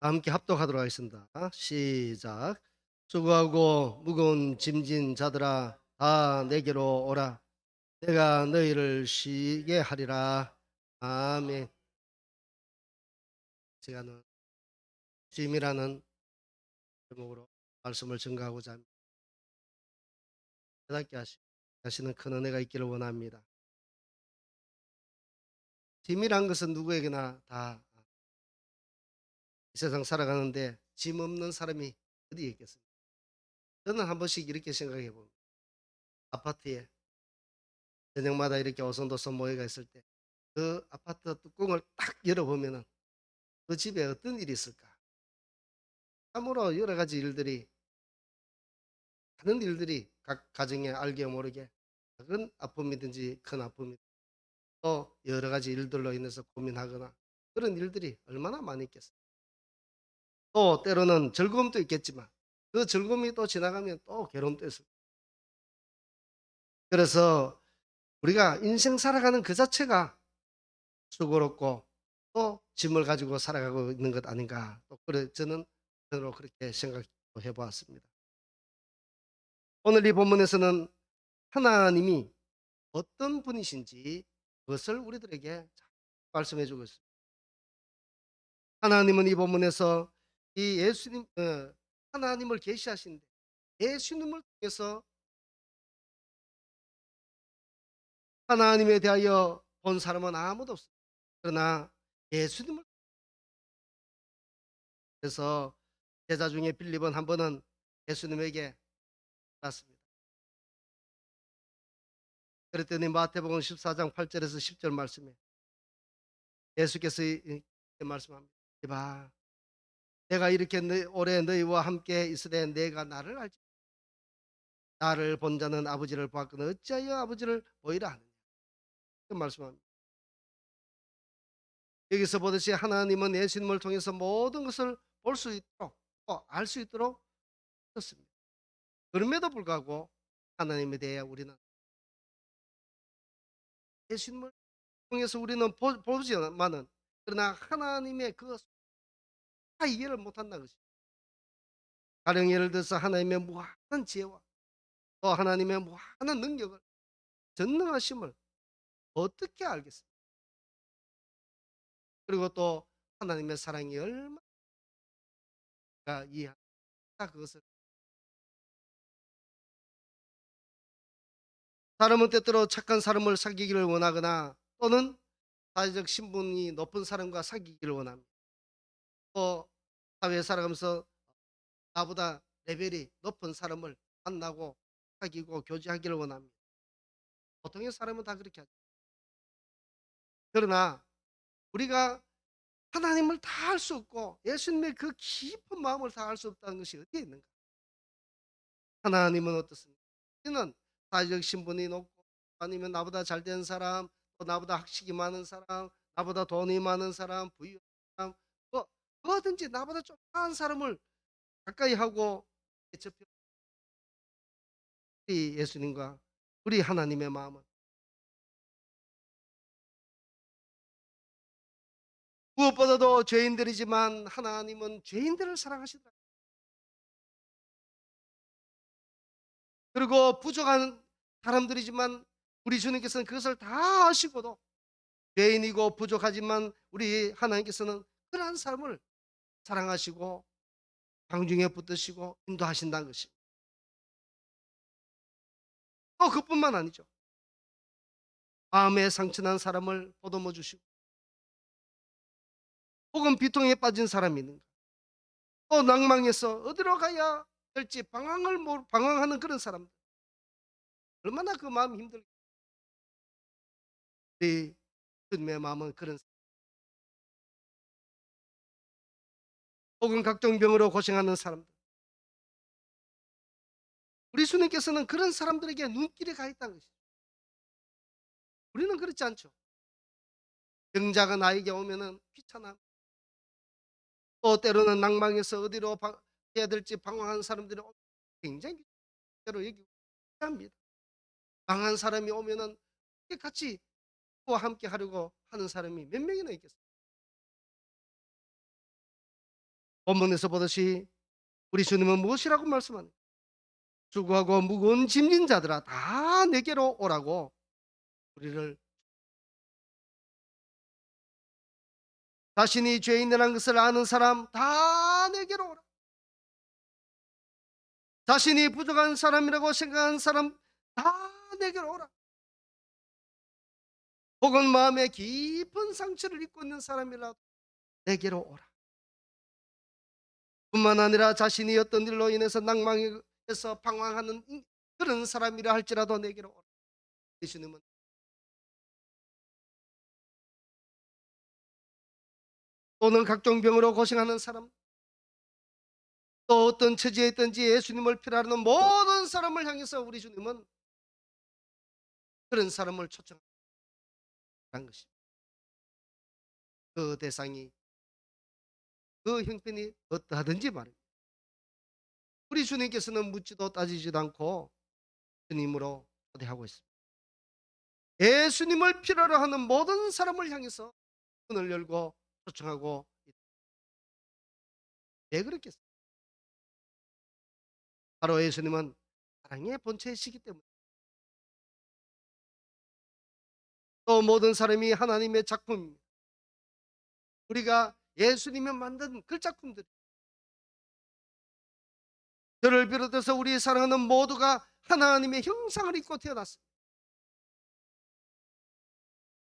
함께 합독하도록 하겠습니다. 시작. 수고하고 무거운 짐진 자들아 다 내게로 오라. 내가 너희를 쉬게 하리라. 아멘. 시간은 짐이라는 제목으로 말씀을 증거하고자 합니다. 깨닫게 하시는 큰 은혜가 있기를 원합니다. 짐이란 것은 누구에게나 다 이 세상 살아가는데 짐 없는 사람이 어디 있겠습니까? 저는 한 번씩 이렇게 생각해 봅니다. 아파트에 저녁마다 이렇게 오손도손 모여가 있을 때 그 아파트 뚜껑을 딱 열어보면은 그 집에 어떤 일이 있을까? 참으로 여러 가지 일들이, 많은 일들이 각 가정에 알게 모르게 작은 아픔이든지 큰 아픔이 또 여러 가지 일들로 인해서 고민하거나 그런 일들이 얼마나 많이 있겠어요. 또 때로는 즐거움도 있겠지만 그 즐거움이 또 지나가면 또 괴로움도 있을 거예요. 그래서 우리가 인생 살아가는 그 자체가 수고롭고 또 짐을 가지고 살아가고 있는 것 아닌가. 또 그래 저는 그렇게 생각해 보았습니다. 오늘 이 본문에서는 하나님이 어떤 분이신지 그것을 우리들에게 잘 말씀해 주고 있습니다. 하나님은 이 본문에서 이 예수님 하나님을 계시하신데 예수님을 통해서 하나님에 대하여 본 사람은 아무도 없습니다. 그러나 예수님을 통해서 제자 중에 빌립은 한 번은 예수님에게 왔습니다. 그랬더니 마태복음 14장 8절에서 10절 말씀에 예수께서 이렇게 말씀합니다. 이봐, 내가 이렇게 오래 너희와 함께 있으되 내가 나를 알지 나를 본 자는 아버지를 보았거늘 어찌하여 아버지를 보이라 하느냐. 그 말씀합니다. 여기서 보듯이 하나님은 예수님을 통해서 모든 것을 볼 수 있도록 또 알 수 있도록 하셨습니다. 그럼에도 불구하고 하나님에 대해 우리는 예수님을 통해서 우리는 보지만은 그러나 하나님의 그 이해를 못한다는 것입니다. 가령 예를 들어서 하나님의 무한한 지혜와 또 하나님의 무한한 능력을 전능하심을 어떻게 알겠습니까? 그리고 또 하나님의 사랑이 얼마나 이해한다 그것을 사람은 때때로 착한 사람을 사귀기를 원하거나 또는 사회적 신분이 높은 사람과 사귀기를 원합니다. 또 사회에 살아가면서 나보다 레벨이 높은 사람을 만나고 사귀고 교제하기를 원합니다. 보통의 사람은 다 그렇게 하죠. 그러나 우리가 하나님을 다 알 수 없고 예수님의 그 깊은 마음을 다 알 수 없다는 것이 어디에 있는가? 하나님은 어떻습니까? 우리는 사회적 신분이 높고 아니면 나보다 잘된 사람, 또 나보다 학식이 많은 사람, 나보다 돈이 많은 사람, 부유한 사람, 뭐든지 나보다 좀 나은 사람을 가까이 하고 접해 우리 예수님과 우리 하나님의 마음은 무엇보다도 죄인들이지만 하나님은 죄인들을 사랑하시더라. 그리고 부족한 사람들이지만 우리 주님께서는 그것을 다 아시고도 죄인이고 부족하지만 우리 하나님께서는 그러한 사람을 사랑하시고 방중에 붙드시고 인도하신다는 것입니다. 또 그뿐만 아니죠. 마음에 상처난 사람을 보듬어 주시고 혹은 비통에 빠진 사람이 있는가 또 낭망해서 어디로 가야 될지 방황하는 그런 사람들 얼마나 그 마음이 힘들겠 우리 주님의 마음은 그런 혹은 각종 병으로 고생하는 사람들 우리 주님께서는 그런 사람들에게 눈길이 가 있다는 것이죠. 우리는 그렇지 않죠. 병자가 나에게 오면은 귀찮아 또 때로는 낭망해서 어디로 해야 될지 방황하는 사람들이 굉장히 때로 여기고 합니다. 망한 사람이 오면은 같이 그와 함께 하려고 하는 사람이 몇 명이나 있겠어요. 본문에서 보듯이 우리 주님은 무엇이라고 말씀하는 수고하고 무거운 짐진 자들아 다 내게로 오라고 우리를 자신이 죄인이라는 것을 아는 사람 다 내게로 오라. 자신이 부족한 사람이라고 생각하는 사람 다 내게로 오라. 혹은 마음에 깊은 상처를 입고 있는 사람이라도 내게로 오라. 뿐만 아니라 자신이 어떤 일로 인해서 낭망해서 방황하는 그런 사람이라 할지라도 내게로 오라. 예수님은 또는 각종 병으로 고생하는 사람 또 어떤 처지에 있든지 예수님을 필요하는 모든 사람을 향해서 우리 주님은 그런 사람을 초청하는 것입니다. 그 대상이 그 형편이 어떠하든지 말입니다. 우리 주님께서는 묻지도 따지지도 않고 주님으로 초대하고 있습니다. 예수님을 필요로 하는 모든 사람을 향해서 문을 열고 초청하고 있다. 왜 그렇겠어요? 바로 예수님은 사랑의 본체이시기 때문에 또 모든 사람이 하나님의 작품입니다. 우리가 예수님이 만든 그 작품들 저를 비롯해서 우리 사랑하는 모두가 하나님의 형상을 입고 태어났습니다.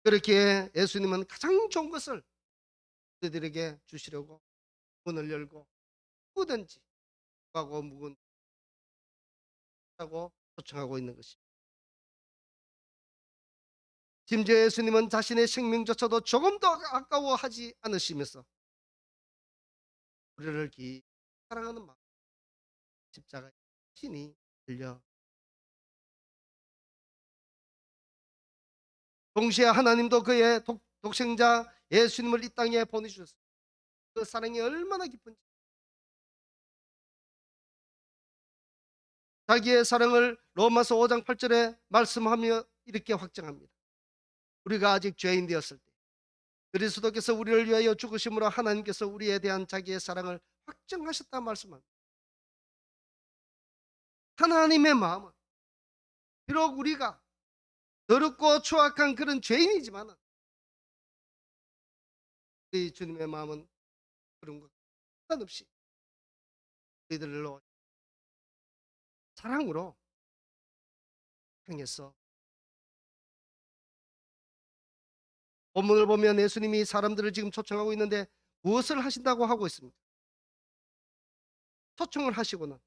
그렇게 예수님은 가장 좋은 것을 그들에게 주시려고 문을 열고 누구든지 하고 묵은다고 초청하고 있는 것입니다. 심지어 예수님은 자신의 생명조차도 조금 더 아까워하지 않으시면서 우리를 깊이 사랑하는 마음 십자가에 신이 들려 동시에 하나님도 그의 독생자 예수님을 이 땅에 보내주셨습니다. 그 사랑이 얼마나 깊은지 자기의 사랑을 로마서 5장 8절에 말씀하며 이렇게 확정합니다. 우리가 아직 죄인 되었을 때 그리스도께서 우리를 위하여 죽으심으로 하나님께서 우리에 대한 자기의 사랑을 확정하셨다 말씀합니다. 하나님의 마음은 비록 우리가 더럽고 추악한 그런 죄인이지만 우리 주님의 마음은 그런 것 상관없이 우리들로 사랑으로 향해서 본문을 보면 예수님이 사람들을 지금 초청하고 있는데 무엇을 하신다고 하고 있습니까? 초청을 하시고는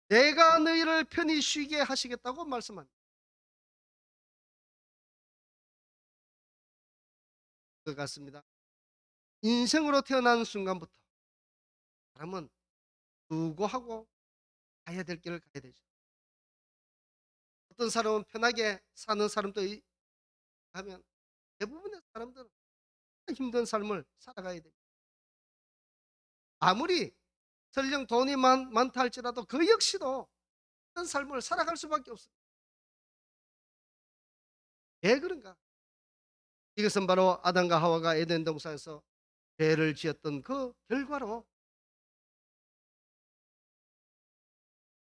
내가 너희를 편히 쉬게 하시겠다고 말씀합니다. 그 같습니다. 인생으로 태어난 순간부터 사람은 수고하고 가야 될 길을 가야 되죠. 어떤 사람은 편하게 사는 사람도 하면 대부분의 사람들은 힘든 삶을 살아가야 됩니다. 아무리 설령 돈이 많다 할지라도 그 역시도 그런 삶을 살아갈 수밖에 없습니다. 왜 그런가? 이것은 바로 아담과 하와가 에덴 동산에서 죄를 지었던 그 결과로.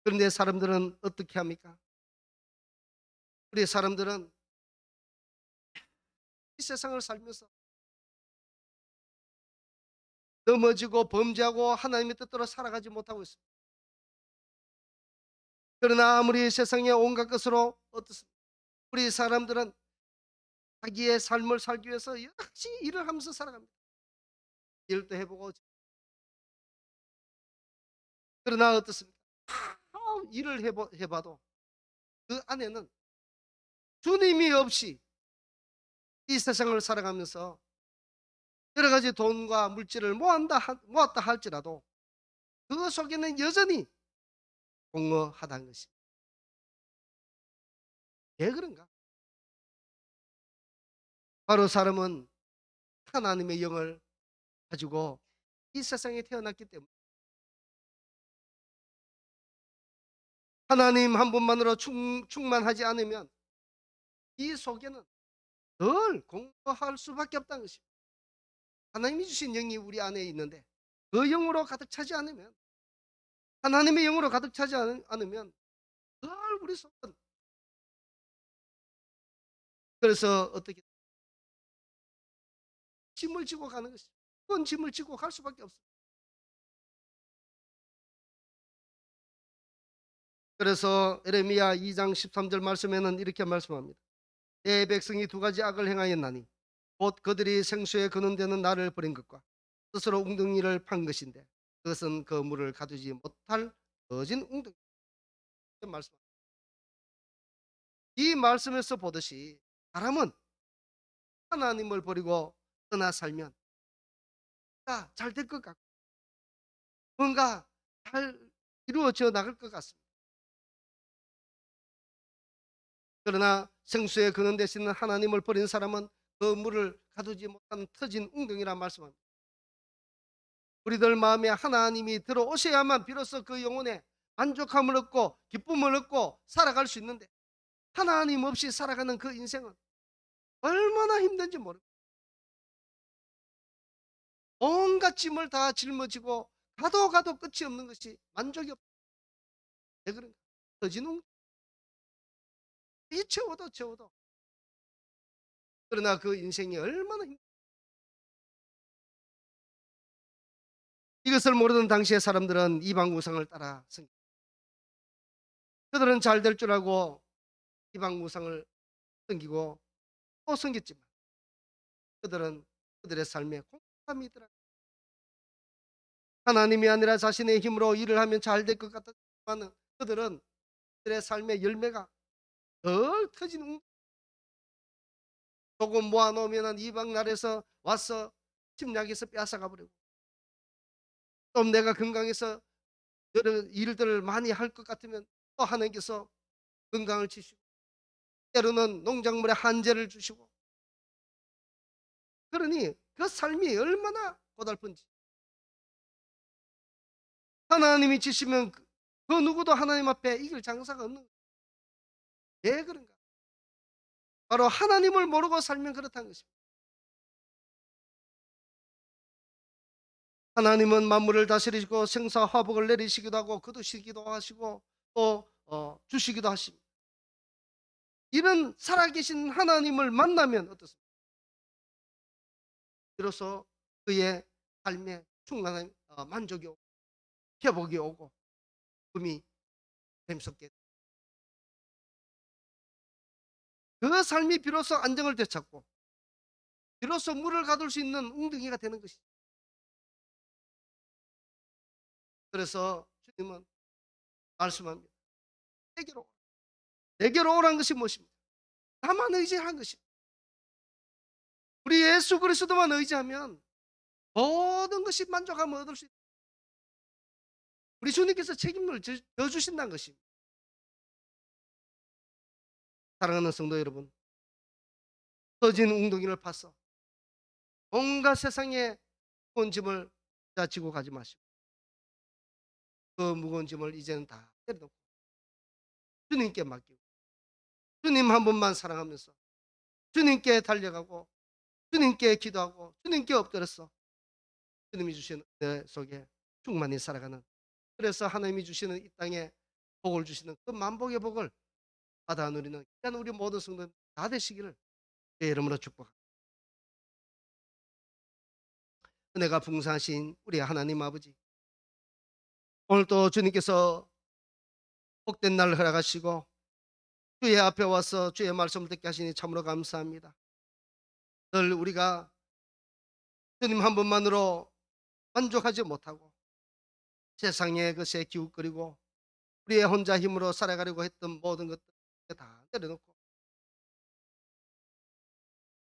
그런데 사람들은 어떻게 합니까? 우리 사람들은 이 세상을 살면서 넘어지고 범죄하고 하나님의 뜻대로 살아가지 못하고 있습니다. 그러나 아무리 세상의 온갖 것으로 어떻습니까? 우리 사람들은 자기의 삶을 살기 위해서 여러 가지 일을 하면서 살아갑니다. 일도 해보고. 그러나 어떻습니까? 일을 해봐도 그 안에는 주님이 없이 이 세상을 살아가면서 여러 가지 돈과 물질을 모았다 할지라도 그 속에는 여전히 공허하다는 것입니다. 왜 그런가? 바로 사람은 하나님의 영을 가지고 이 세상에 태어났기 때문에 하나님 한 분만으로 충만하지 않으면 이 속에는 늘 공허할 수밖에 없다는 것입니다. 하나님이 주신 영이 우리 안에 있는데 그 영으로 가득 차지 않으면, 하나님의 영으로 가득 차지 않으면 늘 우리 속은, 그래서 어떻게 짐을 지고 가는 것이, 그건 짐을 지고 갈 수밖에 없어요. 그래서 에레미야 2장 13절 말씀에는 이렇게 말씀합니다. 내 백성이 두 가지 악을 행하였나니 곧 그들이 생수에 거는 데는 나를 버린 것과 스스로 웅덩이를 판 것인데 그것은 그 물을 가두지 못할 거진 웅덩이. 말씀. 이 말씀에서 보듯이 사람은 하나님을 버리고 떠나 살면 잘 될 것 같고 뭔가 잘 이루어져 나갈 것 같습니다. 그러나 생수에 그는 대신 하나님을 버린 사람은 그 물을 가두지 못한 터진 웅덩이라 말씀합니다. 우리들 마음에 하나님이 들어오셔야만 비로소 그 영혼에 만족함을 얻고 기쁨을 얻고 살아갈 수 있는데, 하나님 없이 살아가는 그 인생은 얼마나 힘든지 모릅니다. 온갖 짐을 다 짊어지고 가도 끝이 없는 것이 만족이 없다. 왜 그런가? 터진 웅덩이. 이 채워도 그러나 그 인생이 얼마나 이것을 모르던 당시의 사람들은 이방 우상을 따라 그들은 잘 될 줄 알고 이방 우상을 섬기고 또 섬겼지만 그들은 그들의 삶에 공감이 있더라. 하나님이 아니라 자신의 힘으로 일을 하면 잘 될 것 같았지만 그들은 그들의 삶의 열매가 덜 터지는, 조금 모아놓으면 이방 나라에서 와서 침략해서 빼앗아가 버리고, 좀 내가 건강해서 여러 일들을 많이 할 것 같으면 또 하나님께서 건강을 주시고 때로는 농작물에 한재를 주시고, 그러니 그 삶이 얼마나 고달픈지. 하나님이 주시면 그 누구도 하나님 앞에 이길 장사가 없는 거예요. 왜 그런가? 바로 하나님을 모르고 살면 그렇다는 것입니다. 하나님은 만물을 다스리시고 생사화복을 내리시기도 하고 거두시기도 하시고 또 주시기도 하십니다. 이런 살아계신 하나님을 만나면 어떻습니까? 비로소 그의 삶에 충만한 만족이 오고 회복이 오고 꿈이 샘솟게, 그 삶이 비로소 안정을 되찾고 비로소 물을 가둘 수 있는 웅덩이가 되는 것이죠. 그래서 주님은 말씀합니다. 내게로, 내게로 오라는 것이 무엇입니까? 나만 의지한 것입니다. 우리 예수 그리스도만 의지하면 모든 것이 만족하면 얻을 수 있다. 우리 주님께서 책임을 져주신다는 것입니다. 사랑하는 성도 여러분, 터진 웅덩이를 파서 온갖 세상의 무거운 짐을 지고 가지 마시고 그 무거운 짐을 이제는 다 내려놓고 주님께 맡기고 주님 한 분만 사랑하면서 주님께 달려가고 주님께 기도하고 주님께 엎드려서 주님이 주신 은혜 속에 충만히 살아가는, 그래서 하나님이 주시는 이 땅에 복을 주시는 그 만복의 복을 받아 누리는 귀한 우리 모든 성도들 다 되시기를 내 이름으로 축복합니다. 은혜가 풍성하신 우리 하나님 아버지, 오늘 또 주님께서 복된 날 허락하시고 주의 앞에 와서 주의 말씀을 듣게 하시니 참으로 감사합니다. 늘 우리가 주님 한 분만으로 만족하지 못하고 세상의 것에 기웃거리고 우리의 혼자 힘으로 살아가려고 했던 모든 것들 다 내려놓고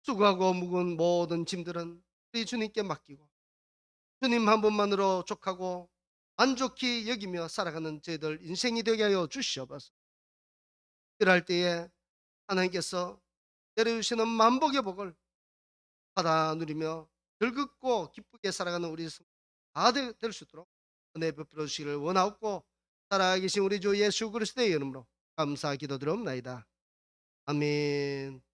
수고하고 무거운 모든 짐들은 우리 주님께 맡기고 주님 한 분만으로 족하고 만족히 여기며 살아가는 저희들 인생이 되게 하여 주시옵소서. 그럴 때에 하나님께서 내려주시는 만복의 복을 받아 누리며 즐겁고 기쁘게 살아가는 우리 다 될 수 있도록 은혜 베풀어 주시기를 원하옵고 살아계신 우리 주 예수 그리스도의 이름으로 감사 기도드리옵나이다. 아멘.